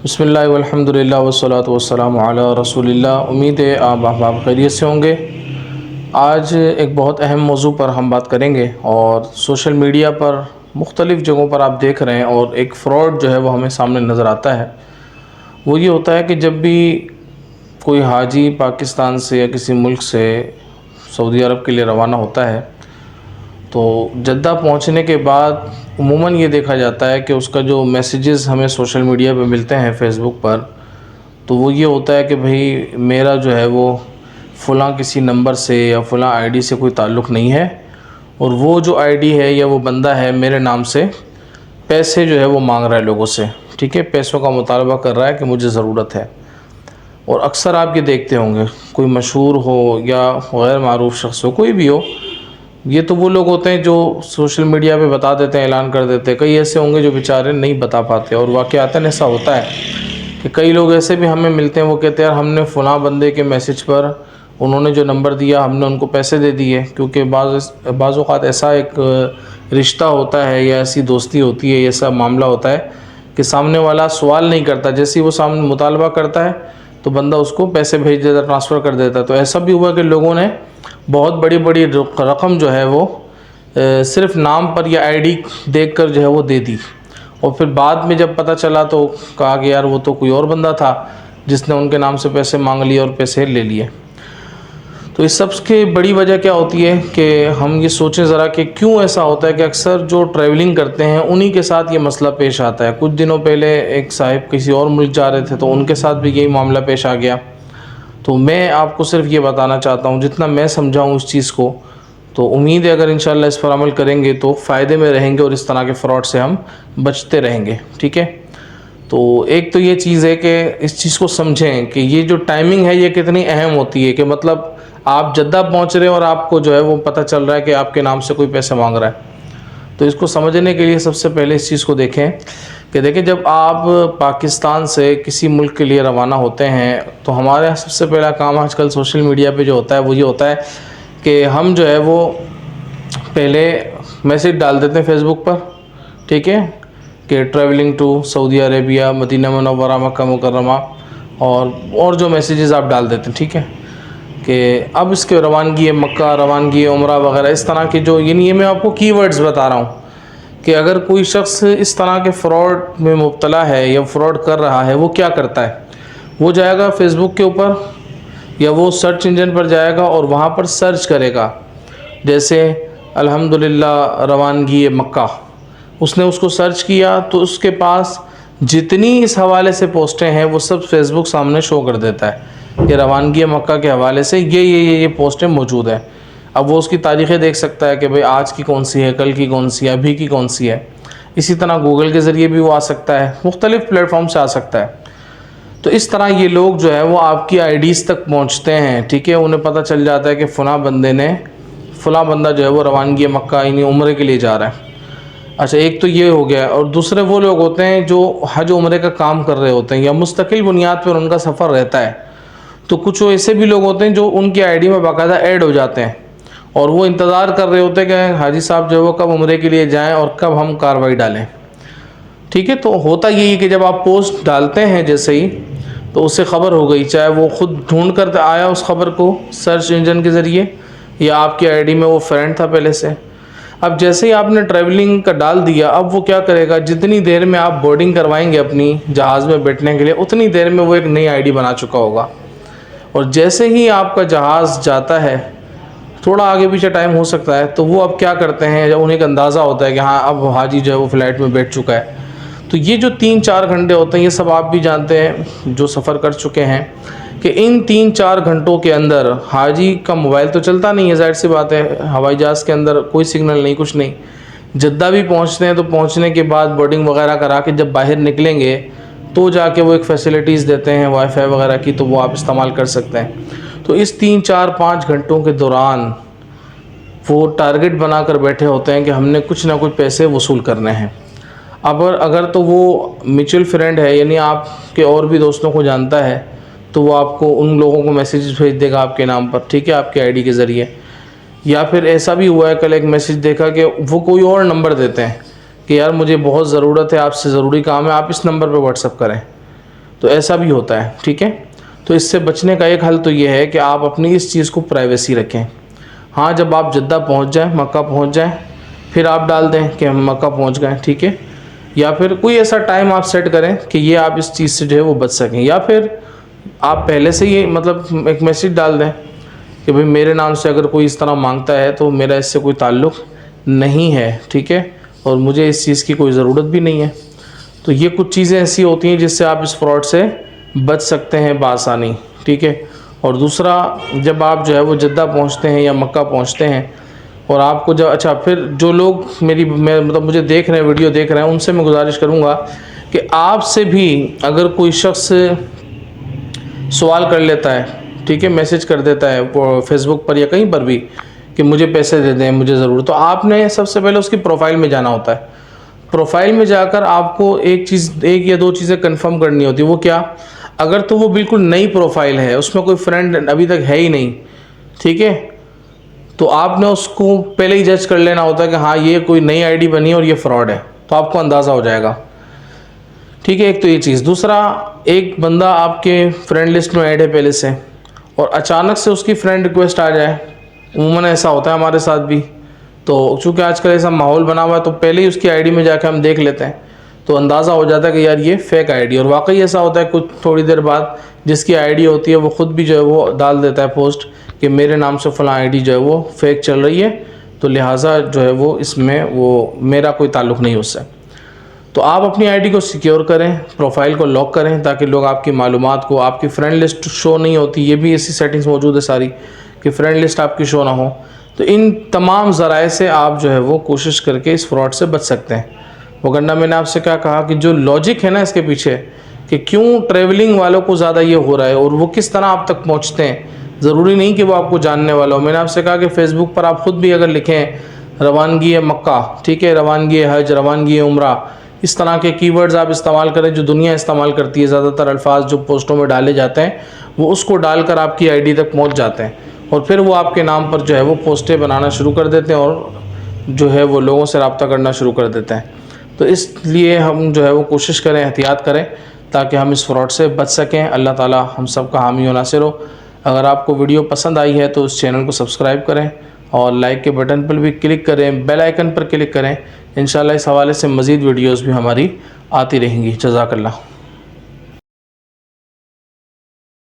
بسم اللہ والحمدللہ والصلاۃ والسلام علی رسول اللہ۔ امید ہے آپ احباب خیریت سے ہوں گے۔ آج ایک بہت اہم موضوع پر ہم بات کریں گے، اور سوشل میڈیا پر مختلف جگہوں پر آپ دیکھ رہے ہیں، اور ایک فراڈ جو ہے وہ ہمیں سامنے نظر آتا ہے۔ وہ یہ ہوتا ہے کہ جب بھی کوئی حاجی پاکستان سے یا کسی ملک سے سعودی عرب کے لیے روانہ ہوتا ہے، تو جدہ پہنچنے کے بعد عموماً یہ دیکھا جاتا ہے کہ اس کا جو میسیجز ہمیں سوشل میڈیا پہ ملتے ہیں، فیس بک پر، تو وہ یہ ہوتا ہے کہ بھئی میرا جو ہے وہ فلاں کسی نمبر سے یا فلاں آئی ڈی سے کوئی تعلق نہیں ہے، اور وہ جو آئی ڈی ہے یا وہ بندہ ہے میرے نام سے پیسے جو ہے وہ مانگ رہا ہے لوگوں سے، ٹھیک ہے، پیسوں کا مطالبہ کر رہا ہے کہ مجھے ضرورت ہے۔ اور اکثر آپ یہ دیکھتے ہوں گے، کوئی مشہور ہو یا غیر معروف شخص ہو، کوئی بھی ہو، یہ تو وہ لوگ ہوتے ہیں جو سوشل میڈیا پہ بتا دیتے ہیں، اعلان کر دیتے ہیں۔ کئی ایسے ہوں گے جو بیچارے نہیں بتا پاتے، اور واقعاتاً ایسا ہوتا ہے کہ کئی لوگ ایسے بھی ہمیں ملتے ہیں، وہ کہتے ہیں یار ہم نے فلاں بندے کے میسج پر انہوں نے جو نمبر دیا ہم نے ان کو پیسے دے دیے، کیونکہ بعض اوقات ایسا ایک رشتہ ہوتا ہے یا ایسی دوستی ہوتی ہے، ایسا معاملہ ہوتا ہے کہ سامنے والا سوال نہیں کرتا، جیسے ہی وہ سامنے مطالبہ کرتا ہے تو بندہ اس کو پیسے بھیج دیتا، ٹرانسفر کر دیتا ہے۔ تو ایسا بھی ہوا کہ لوگوں نے بہت بڑی بڑی رقم جو ہے وہ صرف نام پر یا آئی ڈی دیکھ کر جو ہے وہ دے دی، اور پھر بعد میں جب پتہ چلا تو کہا کہ یار وہ تو کوئی اور بندہ تھا جس نے ان کے نام سے پیسے مانگ لیے اور پیسے لے لیے۔ تو اس سب کی بڑی وجہ کیا ہوتی ہے کہ ہم یہ سوچیں ذرا کہ کیوں ایسا ہوتا ہے کہ اکثر جو ٹریولنگ کرتے ہیں انہی کے ساتھ یہ مسئلہ پیش آتا ہے۔ کچھ دنوں پہلے ایک صاحب کسی اور ملک جا رہے تھے، تو ان کے ساتھ بھی یہی معاملہ پیش آ گیا۔ تو میں آپ کو صرف یہ بتانا چاہتا ہوں، جتنا میں سمجھاؤں اس چیز کو، تو امید ہے اگر انشاءاللہ اس پر عمل کریں گے تو فائدے میں رہیں گے، اور اس طرح کے فراڈ سے ہم بچتے رہیں گے، ٹھیک ہے۔ تو ایک تو یہ چیز ہے کہ اس چیز کو سمجھیں کہ یہ جو ٹائمنگ ہے یہ کتنی اہم ہوتی ہے، کہ مطلب آپ جدہ پہنچ رہے ہیں اور آپ کو جو ہے وہ پتہ چل رہا ہے کہ آپ کے نام سے کوئی پیسے مانگ رہا ہے۔ تو اس کو سمجھنے کے لیے سب سے پہلے اس چیز کو دیکھیں کہ جب آپ پاکستان سے کسی ملک کے لیے روانہ ہوتے ہیں تو ہمارا سب سے پہلا کام آج کل سوشل میڈیا پہ جو ہوتا ہے وہ یہ ہوتا ہے کہ ہم جو ہے وہ پہلے میسیج ڈال دیتے ہیں فیس بک پر، ٹھیک ہے، کہ ٹریولنگ ٹو سعودی عربیہ، مدینہ منورہ، مکہ مکرمہ، اور جو میسیجز آپ ڈال دیتے ہیں، ٹھیک ہے، کہ اب اس کے روانگی مکہ، روانگی عمرہ وغیرہ، اس طرح کے جو، یعنی یہ میں آپ کو کی ورڈز بتا رہا ہوں کہ اگر کوئی شخص اس طرح کے فراڈ میں مبتلا ہے یا فراڈ کر رہا ہے، وہ کیا کرتا ہے، وہ جائے گا فیس بک کے اوپر یا وہ سرچ انجن پر جائے گا اور وہاں پر سرچ کرے گا، جیسے الحمدللہ روانگی مکہ، اس نے اس کو سرچ کیا تو اس کے پاس جتنی اس حوالے سے پوسٹیں ہیں وہ سب فیس بک سامنے شو کر دیتا ہے کہ روانگی مکہ کے حوالے سے یہ پوسٹیں موجود ہیں۔ اب وہ اس کی تاریخیں دیکھ سکتا ہے کہ بھئی آج کی کون سی ہے، کل کی کون سی ہے، ابھی کی کون سی ہے۔ اسی طرح گوگل کے ذریعے بھی وہ آ سکتا ہے، مختلف پلیٹ فارم سے آ سکتا ہے۔ تو اس طرح یہ لوگ جو ہے وہ آپ کی آئی ڈیز تک پہنچتے ہیں، ٹھیک ہے، انہیں پتہ چل جاتا ہے کہ فلاں بندہ جو ہے وہ روانگی مکہ یعنی عمرے کے لیے جا رہا ہے۔ اچھا، ایک تو یہ ہو گیا، اور دوسرے وہ لوگ ہوتے ہیں جو حج عمرے کا کام کر رہے ہوتے ہیں یا مستقل بنیاد پر ان کا سفر رہتا ہے، تو کچھ ایسے بھی لوگ ہوتے ہیں جو ان کی آئی ڈی میں باقاعدہ ایڈ ہو جاتے ہیں، اور وہ انتظار کر رہے ہوتے ہیں کہ حاجی صاحب جو ہے وہ کب عمرے کے لیے جائیں اور کب ہم کارروائی ڈالیں، ٹھیک ہے۔ تو ہوتا یہی کہ جب آپ پوسٹ ڈالتے ہیں جیسے ہی، تو اس سے خبر ہو گئی، چاہے وہ خود ڈھونڈ کر آیا اس خبر کو سرچ انجن کے ذریعے، یا آپ کی آئی ڈی میں وہ فرینڈ تھا پہلے سے۔ اب جیسے ہی آپ نے ٹریولنگ کا ڈال دیا، اب وہ کیا کرے گا، جتنی دیر میں آپ بورڈنگ کروائیں گے اپنی جہاز میں بیٹھنے کے لیے، اتنی دیر میں وہ ایک نئی آئی ڈی بنا چکا ہوگا، اور جیسے ہی آپ کا جہاز جاتا ہے، تھوڑا آگے پیچھے ٹائم ہو سکتا ہے، تو وہ اب کیا کرتے ہیں، جب انہیں کا اندازہ ہوتا ہے کہ ہاں اب حاجی جو ہے وہ فلائٹ میں بیٹھ چکا ہے، تو یہ جو 3-4 گھنٹے ہوتے ہیں، یہ سب آپ بھی جانتے ہیں جو سفر کر چکے ہیں، کہ ان 3-4 گھنٹوں کے اندر حاجی کا موبائل تو چلتا نہیں ہے، ظاہر سی بات ہے، ہوائی جہاز کے اندر کوئی سگنل نہیں، کچھ نہیں۔ جدہ بھی پہنچتے ہیں تو پہنچنے کے بعد بورڈنگ وغیرہ کرا کے جب باہر نکلیں گے تو جا کے وہ ایک فیسلٹیز دیتے ہیں وائی فائی وغیرہ کی، تو وہ آپ استعمال کر سکتے ہیں۔ تو اس 3-4-5 گھنٹوں کے دوران وہ ٹارگٹ بنا کر بیٹھے ہوتے ہیں کہ ہم نے کچھ نہ کچھ پیسے وصول کرنے ہیں۔ اگر تو وہ میوچل فرینڈ ہے، یعنی آپ کے اور بھی دوستوں کو جانتا ہے، تو وہ آپ کو ان لوگوں کو میسیج بھیج دے گا آپ کے نام پر، ٹھیک ہے، آپ کے آئی ڈی کے ذریعے۔ یا پھر ایسا بھی ہوا ہے، کل ایک میسیج دیکھا کہ وہ کوئی اور نمبر دیتے ہیں کہ یار مجھے بہت ضرورت ہے، آپ سے ضروری کام ہے، آپ اس نمبر پہ واٹس اپ کریں۔ تو ایسا بھی ہوتا ہے، ٹھیک ہے۔ تو اس سے بچنے کا ایک حل تو یہ ہے کہ آپ اپنی اس چیز کو پرائیویسی رکھیں۔ ہاں جب آپ جدہ پہنچ جائیں، مکہ پہنچ جائیں، پھر آپ ڈال دیں کہ ہم مکہ پہنچ گئے، ٹھیک ہے۔ یا پھر کوئی ایسا ٹائم آپ سیٹ کریں کہ یہ آپ اس چیز سے جو ہے وہ بچ سکیں، یا پھر آپ پہلے سے ہی مطلب ایک میسیج ڈال دیں کہ بھئی میرے نام سے اگر کوئی اس طرح مانگتا ہے تو میرا اس سے کوئی تعلق نہیں ہے، ٹھیک ہے، اور مجھے اس چیز کی کوئی ضرورت بھی نہیں ہے۔ تو یہ کچھ چیزیں ایسی ہوتی ہیں جس سے آپ اس فراڈ سے بچ سکتے ہیں بآسانی، ٹھیک ہے۔ اور دوسرا، جب آپ جو ہے وہ جدہ پہنچتے ہیں یا مکہ پہنچتے ہیں اور آپ کو جب پھر جو لوگ مطلب مجھے دیکھ رہے ہیں، ویڈیو دیکھ رہے ہیں، ان سے میں گزارش کروں گا کہ آپ سے بھی اگر کوئی شخص سوال کر لیتا ہے، ٹھیک ہے، میسج کر دیتا ہے فیس بک پر یا کہیں پر بھی کہ مجھے پیسے دے دیں، مجھے ضرورت، تو آپ نے سب سے پہلے اس کی پروفائل میں جانا ہوتا ہے۔ پروفائل میں جا کر آپ کو ایک یا دو چیزیں کنفرم کرنی ہوتی ہے۔ وہ کیا؟ اگر تو وہ بالکل نئی پروفائل ہے، اس میں کوئی فرینڈ ابھی تک ہے ہی نہیں، ٹھیک ہے، تو آپ نے اس کو پہلے ہی جج کر لینا ہوتا ہے کہ ہاں یہ کوئی نئی آئی ڈی بنی ہے اور یہ فراڈ ہے، تو آپ کو اندازہ ہو جائے گا، ٹھیک ہے۔ ایک تو یہ چیز۔ دوسرا، ایک بندہ آپ کے فرینڈ لسٹ میں ایڈ ہے پہلے سے، اور اچانک سے اس کی فرینڈ ریکویسٹ آ جائے، عموماً ایسا ہوتا ہے ہمارے ساتھ بھی، تو چونکہ آج کل ایسا ماحول بنا ہوا ہے تو پہلے ہی اس کی آئی ڈی میں جا کے ہم دیکھ لیتے ہیں، تو اندازہ ہو جاتا ہے کہ یار یہ فیک آئی ڈی، اور واقعی ایسا ہوتا ہے کچھ تھوڑی دیر بعد جس کی آئی ڈی ہوتی ہے وہ خود بھی جو ہے وہ ڈال دیتا ہے پوسٹ کہ میرے نام سے فلاں آئی ڈی جو ہے وہ فیک چل رہی ہے، تو لہٰذا جو ہے وہ اس میں وہ میرا کوئی تعلق نہیں اس سے۔ تو آپ اپنی آئی ڈی کو سیکیور کریں، پروفائل کو لاک کریں تاکہ لوگ آپ کی معلومات کو، آپ کی فرینڈ لسٹ شو نہیں ہوتی، یہ بھی ایسی سیٹنگز موجود ہے ساری کہ فرینڈ لسٹ آپ کی شو نہ ہو۔ تو ان تمام ذرائع سے آپ جو ہے وہ کوشش کر کے اس فراڈ سے بچ سکتے ہیں۔ وگرنہ میں نے آپ سے کیا کہا کہ جو لاجک ہے نا اس کے پیچھے کہ کیوں ٹریولنگ والوں کو زیادہ یہ ہو رہا ہے اور وہ کس طرح آپ تک پہنچتے ہیں، ضروری نہیں کہ وہ آپ کو جاننے والا ہو۔ میں نے آپ سے کہا کہ فیس بک پر آپ خود بھی اگر لکھیں روانگی مکہ، ٹھیک ہے، روانگی حج، روانگی عمرہ، اس طرح کے کی ورڈز آپ استعمال کریں جو دنیا استعمال کرتی ہے، زیادہ تر الفاظ جو پوسٹوں میں ڈالے جاتے ہیں وہ اس کو ڈال کر آپ کی آئی ڈی تک پہنچ جاتے ہیں، اور پھر وہ آپ کے نام پر جو ہے وہ پوسٹیں بنانا شروع کر دیتے ہیں اور جو ہے وہ لوگوں سے رابطہ کرنا شروع کر دیتے ہیں۔ تو اس لیے ہم جو ہے وہ کوشش کریں، احتیاط کریں تاکہ ہم اس فراڈ سے بچ سکیں۔ اللہ تعالی ہم سب کا حامی و ناصر ہو۔ اگر آپ کو ویڈیو پسند آئی ہے تو اس چینل کو سبسکرائب کریں اور لائک کے بٹن پر بھی کلک کریں، بیل آئیکن پر کلک کریں۔ انشاءاللہ اس حوالے سے مزید ویڈیوز بھی ہماری آتی رہیں گی۔ جزاک اللہ۔